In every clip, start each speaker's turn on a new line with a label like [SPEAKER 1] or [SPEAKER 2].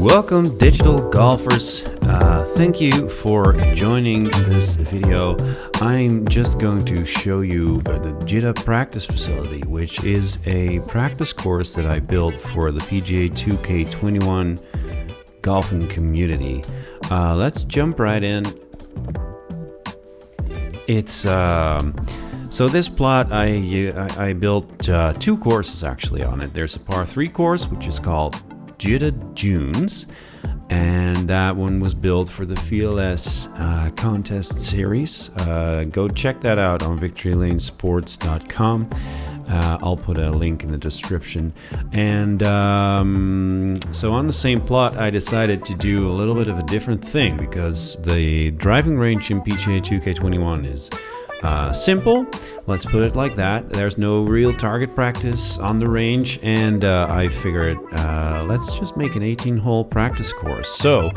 [SPEAKER 1] Welcome, digital golfers. Thank you for joining this video. I'm just going to show you the Jidda Practice Facility, which is a practice course that I built for the PGA 2K21 golfing community. Let's jump right in. It's so this plot I built two courses actually on it. There's a par 3 course which is called Jidda Dunes, and that one was built for the FLS contest series. Go check that out on victorylanesports.com. I'll put a link in the description. And so on the same plot, I decided to do a little bit of a different thing because the driving range in PGA 2K21 is simple. Let's put it like that. There's no real target practice on the range, and I figured let's just make an 18-hole practice course. So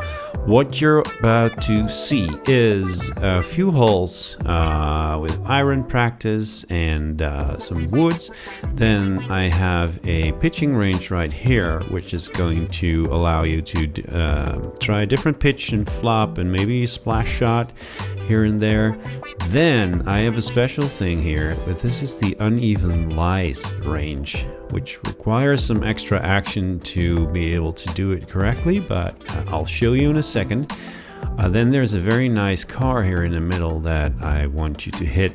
[SPEAKER 1] what you're about to see is a few holes with iron practice and some woods. Then I have a pitching range right here, which is going to allow you to try a different pitch and flop and maybe a splash shot here and there. Then I have a special thing here, but this is the uneven lies range, which requires some extra action to be able to do it correctly, but I'll show you in a second. Then there's a very nice car here in the middle that I want you to hit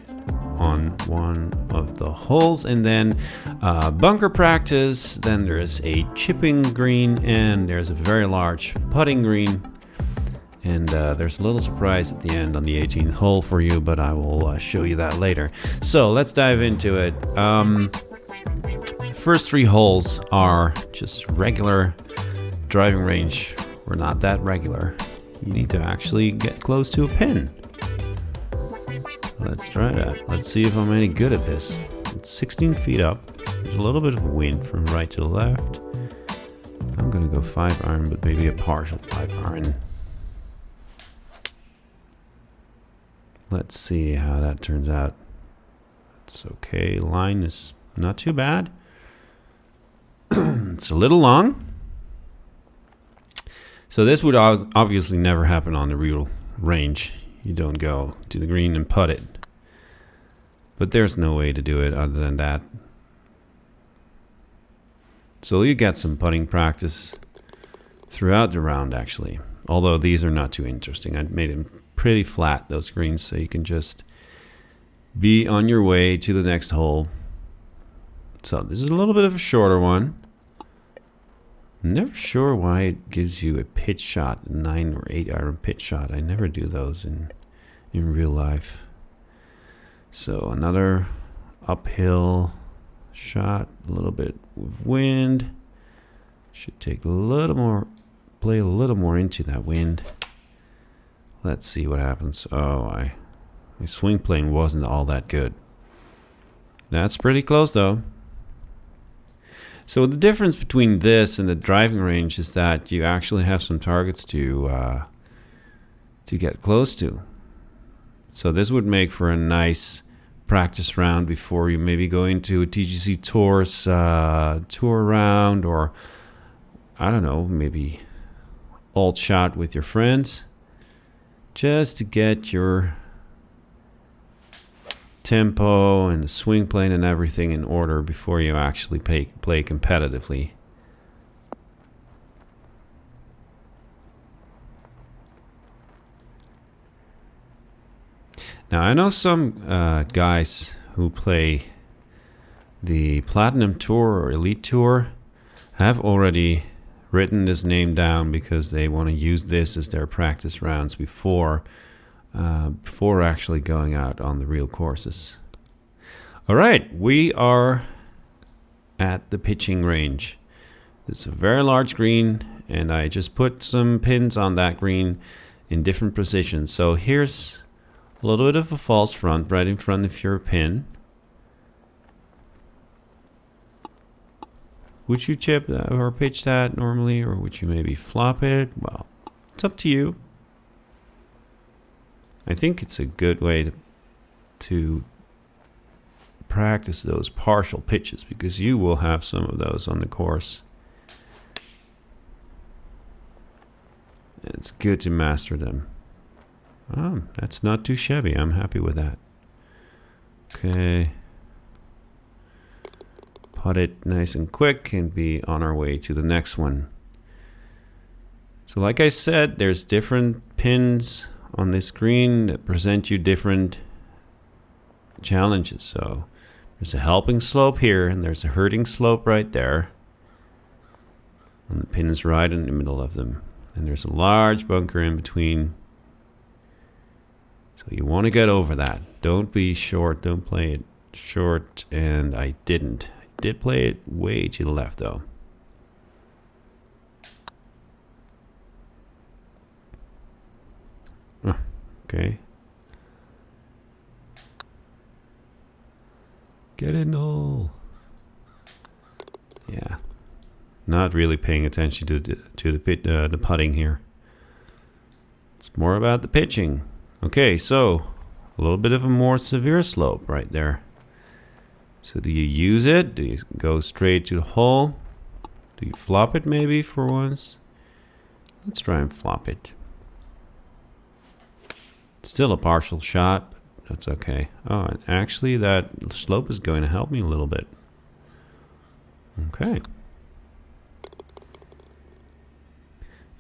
[SPEAKER 1] on one of the holes, and then bunker practice. Then there's a chipping green, and there's a very large putting green. And there's a little surprise at the end on the 18th hole for you, but I will show you that later. So let's dive into it. First 3 holes are just regular driving range. We're not that regular. You need to actually get close to a pin. Let's try that. Let's see if I'm any good at this. It's 16 feet up. There's a little bit of wind from right to left. I'm gonna go 5 iron, but maybe a partial 5 iron. Let's see how that turns out. It's okay. Line is not too bad. It's a little long. So this would obviously never happen on the real range. You don't go to the green and putt it. But there's no way to do it other than that. So you get some putting practice throughout the round actually. Although these are not too interesting. I made them pretty flat, those greens, so you can just be on your way to the next hole. So this is a little bit of a shorter one. Never sure why it gives you a pitch shot, 9 or 8 iron pitch shot. I never do those in real life. So another uphill shot, a little bit of wind. Should take a little more, play a little more into that wind. Let's see what happens. Oh, my swing plane wasn't all that good. That's pretty close though. So the difference between this and the driving range is that you actually have some targets to get close to. So this would make for a nice practice round before you maybe go into a TGC Tours tour round, or I don't know, maybe alt shot with your friends. Just to get your tempo and the swing plane and everything in order before you actually play competitively. Now I know some guys who play the Platinum Tour or Elite Tour have already written this name down because they want to use this as their practice rounds before actually going out on the real courses. All right, we are at the pitching range. It's a very large green, and I just put some pins on that green in different positions. So here's a little bit of a false front right in front of your pin. Would you chip that or pitch that normally, or would you maybe flop it? Well, it's up to you. I think it's a good way to practice those partial pitches because you will have some of those on the course. it's good to master them. That's not too shabby. I'm happy with that. Okay. Putt it nice and quick and be on our way to the next one. So like I said, there's different pins on this green that present you different challenges. So there's a helping slope here and there's a hurting slope right there. And the pin is right in the middle of them. And there's a large bunker in between. So you want to get over that. Don't be short. Don't play it short. And I didn't. I did play it way to the left though. Okay. Get in hole. Yeah. Not really paying attention to the putting here. It's more about the pitching. Okay, so a little bit of a more severe slope right there. So do you use it? Do you go straight to the hole? Do you flop it maybe for once? Let's try and flop it. Still a partial shot, but that's okay. Oh, and actually that slope is going to help me a little bit. Okay.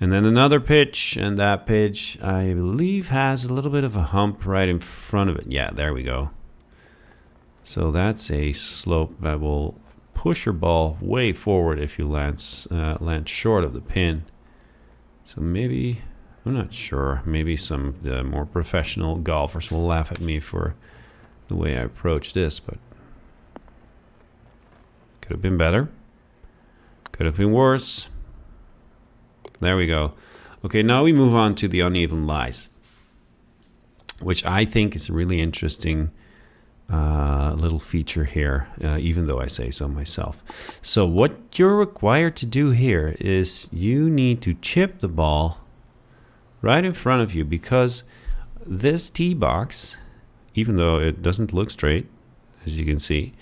[SPEAKER 1] And then another pitch, and that pitch I believe has a little bit of a hump right in front of it. Yeah, there we go. So that's a slope that will push your ball way forward if you land short of the pin. So maybe, I'm not sure, maybe some of the more professional golfers will laugh at me for the way I approach this, but could have been better. Could have been worse. There we go. Okay, now we move on to the uneven lies, which I think is a really interesting little feature here, even though I say so myself. So what you're required to do here is you need to chip the ball right in front of you, because this tee box, even though it doesn't look straight, as you can see,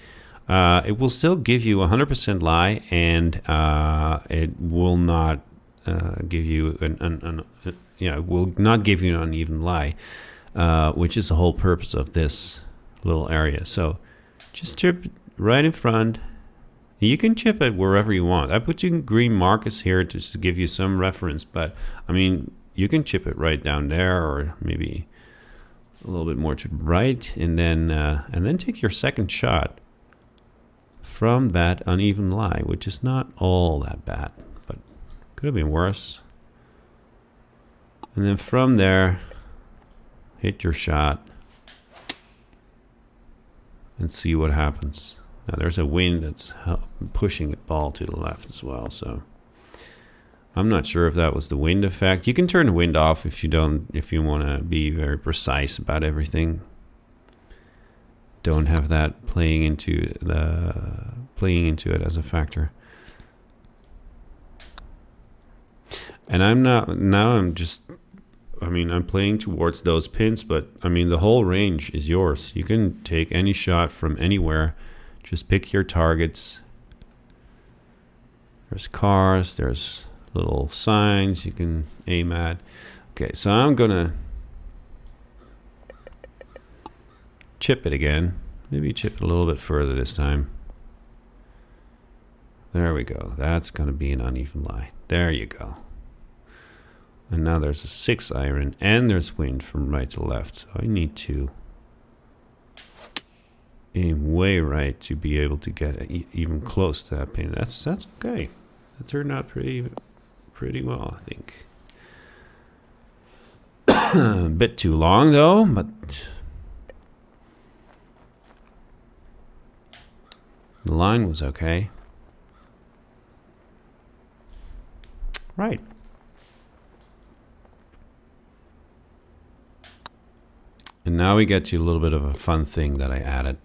[SPEAKER 1] it will still give you 100% lie, and it will not give you it will not give you an uneven lie, which is the whole purpose of this little area. So just chip it right in front. You can chip it wherever you want. I put you green markers here just to give you some reference, but I mean, you can chip it right down there, or maybe a little bit more to the right, and then take your second shot from that uneven lie, which is not all that bad, but could have been worse. And then from there, hit your shot and see what happens. Now there's a wind that's pushing the ball to the left as well, so I'm not sure if that was the wind effect. You can turn the wind off if you want to be very precise about everything. Don't have that playing into it as a factor. And I'm playing towards those pins, but I mean, the whole range is yours. You can take any shot from anywhere. Just pick your targets. There's cars, there's little signs you can aim at. Okay, so I'm gonna chip it again. Maybe chip it a little bit further this time. There we go. That's gonna be an uneven lie. There you go. And now there's a 6-iron and there's wind from right to left. So I need to aim way right to be able to get even close to that pin. That's okay. That turned out pretty well, I think. A bit too long though, but the line was okay. Right. And now we get to a little bit of a fun thing that I added.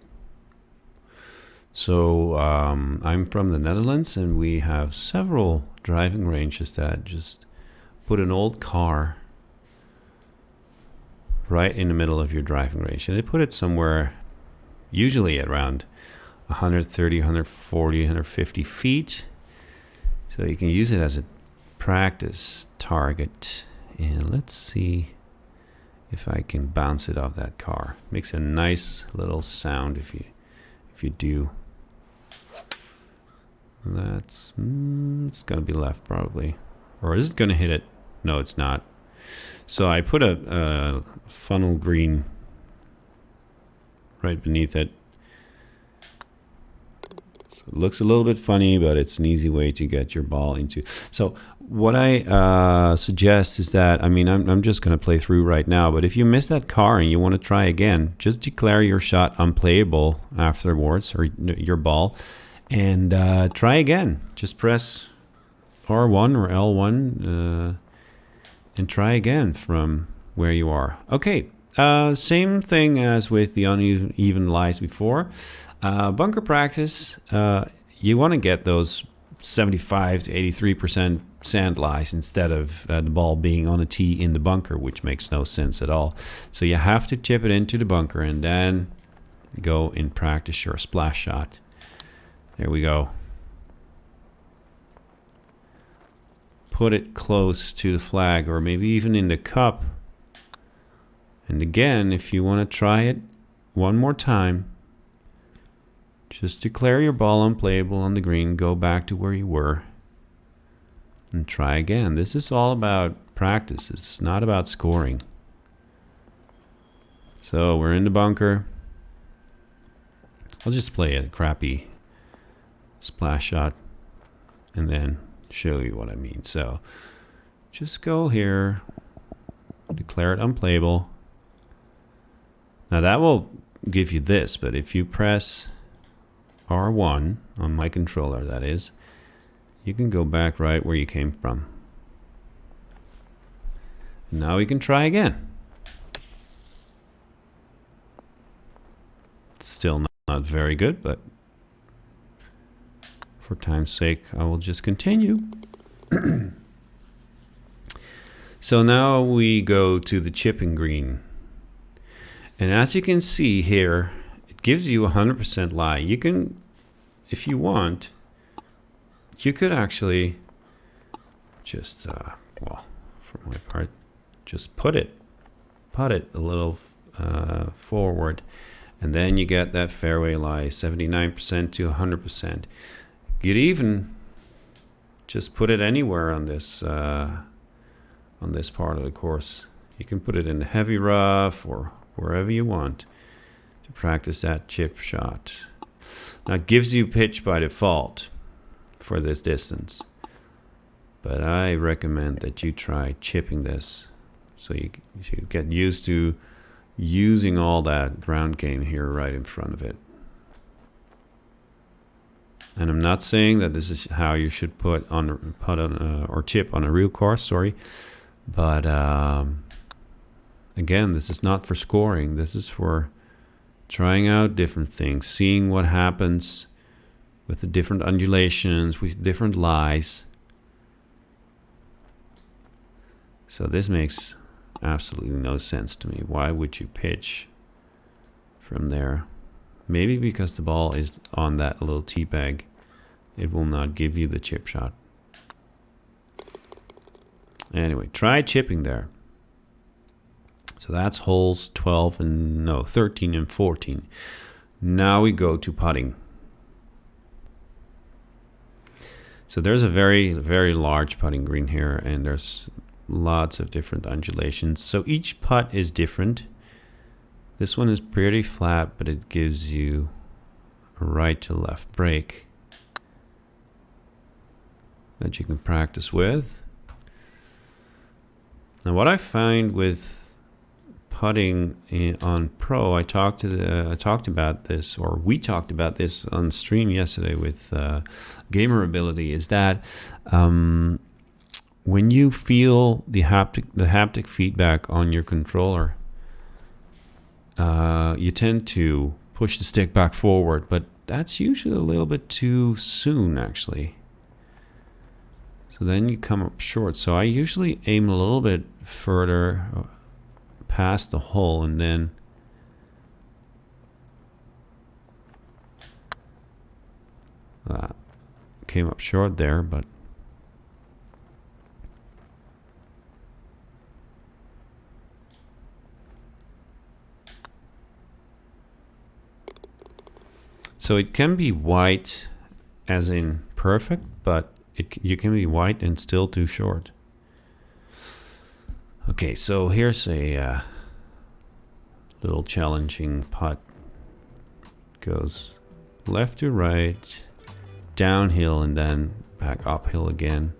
[SPEAKER 1] So I'm from the Netherlands, and we have several driving ranges that just put an old car right in the middle of your driving range. And they put it somewhere, usually at around 130, 140, 150 feet. So you can use it as a practice target And let's see if I can bounce it off that car. Makes a nice little sound if you do. That's it's gonna be left probably, or is it gonna hit it? No, it's not. So I put a funnel green right beneath it. So it looks a little bit funny, but it's an easy way to get your ball into. So what I suggest is that, I mean, I'm just going to play through right now, but if you miss that car and you want to try again, just declare your shot unplayable afterwards, or your ball, and try again. Just press R1 or L1 and try again from where you are. Okay, same thing as with the uneven lies before. Bunker practice, you want to get those 75 to 83% sand lies instead of the ball being on a tee in the bunker, which makes no sense at all. So you have to chip it into the bunker and then go and practice your splash shot. There we go. Put it close to the flag, or maybe even in the cup. And again, if you want to try it one more time, just declare your ball unplayable on the green, go back to where you were, and try again. This is all about practice. It's not about scoring. So we're in the bunker. I'll just play a crappy splash shot and then show you what I mean. So just go here, declare it unplayable. Now that will give you this, but if you press R1 on my controller, that is, you can go back right where you came from. And now we can try again. It's still not very good, but for time's sake, I will just continue. So now we go to the chipping green. And as you can see here, it gives you 100% lie. You can, if you want, you could actually just, well, for my part, just put it a little forward, and then you get that fairway lie, 79% to 100%. You'd even just put it anywhere on this part of the course. You can put it in the heavy rough or wherever you want to practice that chip shot. Now it gives you pitch by default for this distance, but I recommend that you try chipping this so you get used to using all that ground game here right in front of it. And I'm not saying that this is how you should put on or chip on a real course, sorry, but again, this is not for scoring. This is for trying out different things, seeing what happens with the different undulations, with different lies. So this makes absolutely no sense to me. Why would you pitch from there? Maybe because the ball is on that little tee bag, it will not give you the chip shot. Anyway, try chipping there. So that's holes 13 and 14. Now we go to putting. So there's a very, very large putting green here, and there's lots of different undulations. So each putt is different. This one is pretty flat, but it gives you a right to left break that you can practice with. Now what I find with putting on pro, I talked about this, or we talked about this on stream yesterday with gamer ability, is that when you feel the haptic feedback on your controller, you tend to push the stick back forward, but that's usually a little bit too soon, actually. So then you come up short. So I usually aim a little bit further past the hole, and then came up short there, but So it can be white as in perfect, but you can be white and still too short. Okay, so here's a little challenging putt. Goes left to right, downhill, and then back uphill again.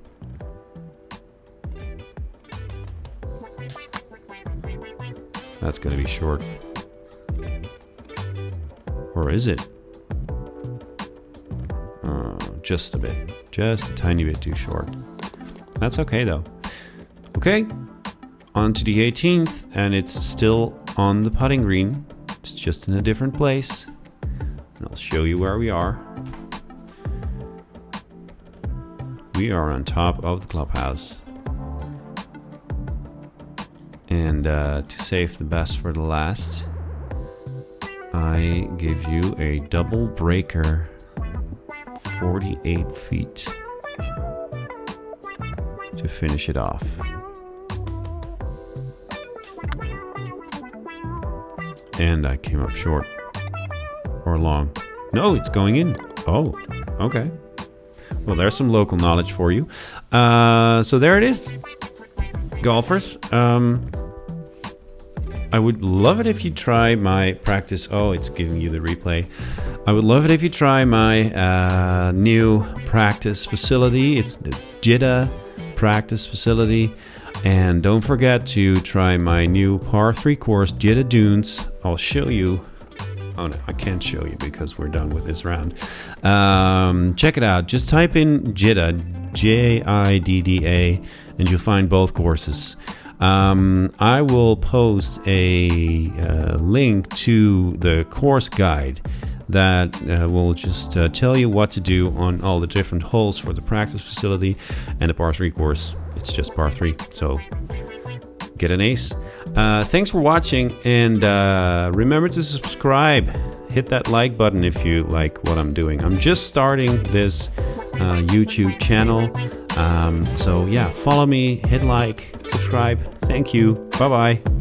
[SPEAKER 1] That's gonna be short. Or is it? Just a bit. Just a tiny bit too short. That's okay though. Okay, on to the 18th, and it's still on the putting green. It's just in a different place. And I'll show you where we are. We are on top of the clubhouse. And to save the best for the last, I give you a double breaker, 48 feet, to finish it off. And I came up short. Or long. No, it's going in. Oh, okay. Well, there's some local knowledge for you. So there it is. Golfers, I would love it if you try my practice. Oh, it's giving you the replay. I would love it if you try my new practice facility. It's the Jidda Practice Facility. And don't forget to try my new par 3 course, Jidda Dunes. I'll show you. Oh no, I can't show you because we're done with this round. Check it out. Just type in Jidda, Jidda, and you'll find both courses. I will post a link to the course guide that will just tell you what to do on all the different holes for the practice facility and the par 3 course. It's just par 3, so get an ace. Thanks for watching, and remember to subscribe. Hit that like button if you like what I'm doing. I'm just starting this YouTube channel. So yeah, follow me, hit like, subscribe. Thank you. Bye-bye.